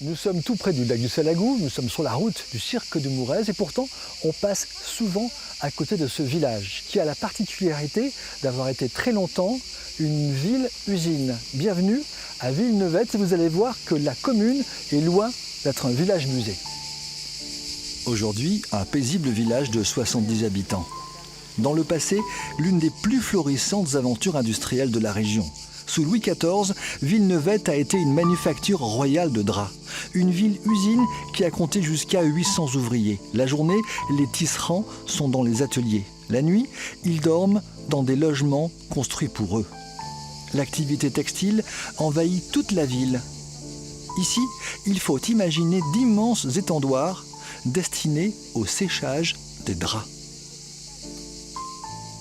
Nous sommes tout près du lac du Salagou, nous sommes sur la route du cirque de Mourez et pourtant on passe souvent à côté de ce village qui a la particularité d'avoir été très longtemps une ville-usine. Bienvenue à Villeneuve et vous allez voir que la commune est loin d'être un village-musée. Aujourd'hui, un paisible village de 70 habitants. Dans le passé, l'une des plus florissantes aventures industrielles de la région. Sous Louis XIV, Villeneuve a été une manufacture royale de draps. Une ville-usine qui a compté jusqu'à 800 ouvriers. La journée, les tisserands sont dans les ateliers. La nuit, ils dorment dans des logements construits pour eux. L'activité textile envahit toute la ville. Ici, il faut imaginer d'immenses étendoirs destinés au séchage des draps.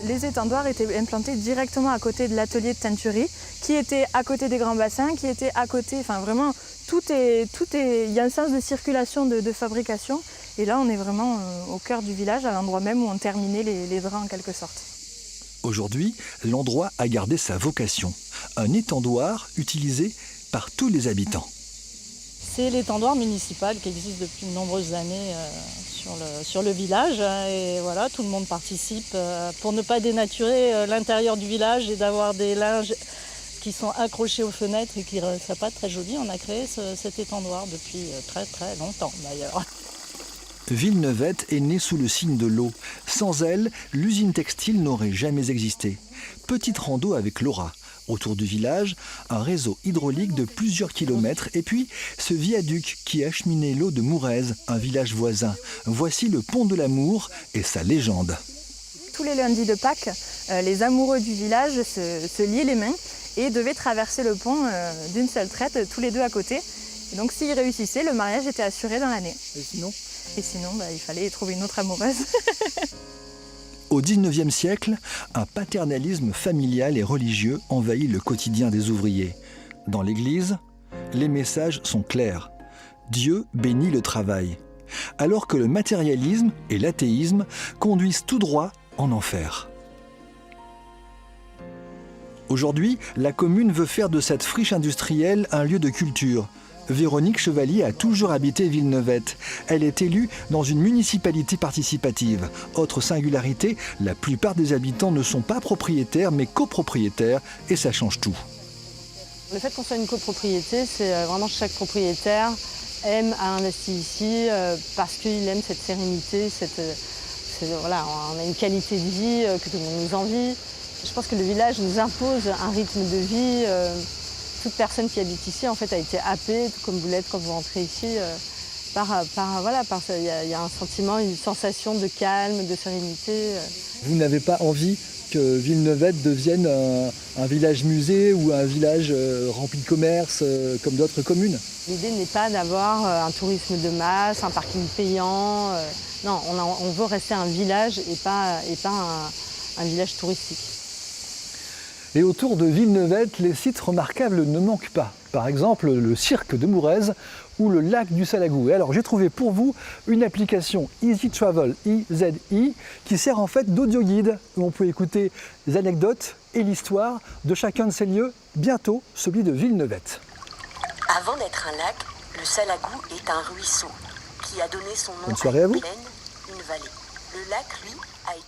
Les étendoirs étaient implantés directement à côté de l'atelier de teinturerie, qui était à côté des grands bassins, qui était à côté, enfin vraiment, il y a un sens de circulation de fabrication. Et là, on est vraiment au cœur du village, à l'endroit même où on terminait les draps en quelque sorte. Aujourd'hui, l'endroit a gardé sa vocation. Un étendoir utilisé par tous les habitants. C'est l'étendoir municipal qui existe depuis de nombreuses années sur le village. Et voilà, tout le monde participe pour ne pas dénaturer l'intérieur du village et d'avoir des linges qui sont accrochés aux fenêtres et qui ne seraient pas très jolis. On a créé cet étendoir depuis très très longtemps d'ailleurs. Villeneuve est née sous le signe de l'eau. Sans elle, l'usine textile n'aurait jamais existé. Petite rando avec Laura. Autour du village, un réseau hydraulique de plusieurs kilomètres et puis ce viaduc qui acheminait l'eau de Mourez, un village voisin. Voici le pont de l'amour et sa légende. Tous les lundis de Pâques, les amoureux du village se liaient les mains et devaient traverser le pont d'une seule traite, tous les deux à côté. Et donc s'ils réussissaient, le mariage était assuré dans l'année. Et sinon, il fallait trouver une autre amoureuse. Au XIXe siècle, un paternalisme familial et religieux envahit le quotidien des ouvriers. Dans l'Église, les messages sont clairs. Dieu bénit le travail, alors que le matérialisme et l'athéisme conduisent tout droit en enfer. Aujourd'hui, la commune veut faire de cette friche industrielle un lieu de culture. Véronique Chevalier a toujours habité Villeneuve. Elle est élue dans une municipalité participative. Autre singularité, la plupart des habitants ne sont pas propriétaires mais copropriétaires et ça change tout. Le fait qu'on soit une copropriété, c'est vraiment chaque propriétaire aime à investir ici parce qu'il aime cette sérénité, voilà, on a une qualité de vie que tout le monde nous envie. Je pense que le village nous impose un rythme de vie. Toute personne qui habite ici en fait, a été happée, tout comme vous l'êtes quand vous rentrez ici, il y a un sentiment, une sensation de calme, de sérénité. Vous n'avez pas envie que Villeneuve devienne un village musée ou un village rempli de commerce comme d'autres communes? L'idée n'est pas d'avoir un tourisme de masse, un parking payant. Non, on veut rester un village et pas un village touristique. Et autour de Villeneuve, les sites remarquables ne manquent pas. Par exemple, le cirque de Mourez ou le lac du Salagou. Et alors, j'ai trouvé pour vous une application Easy Travel, EZI, qui sert en fait d'audio guide, où on peut écouter les anecdotes et l'histoire de chacun de ces lieux, bientôt celui de Villeneuve. Avant d'être un lac, le Salagou est un ruisseau qui a donné son nom Bonne soirée à vous. une plaine, une vallée. Le lac, lui, a été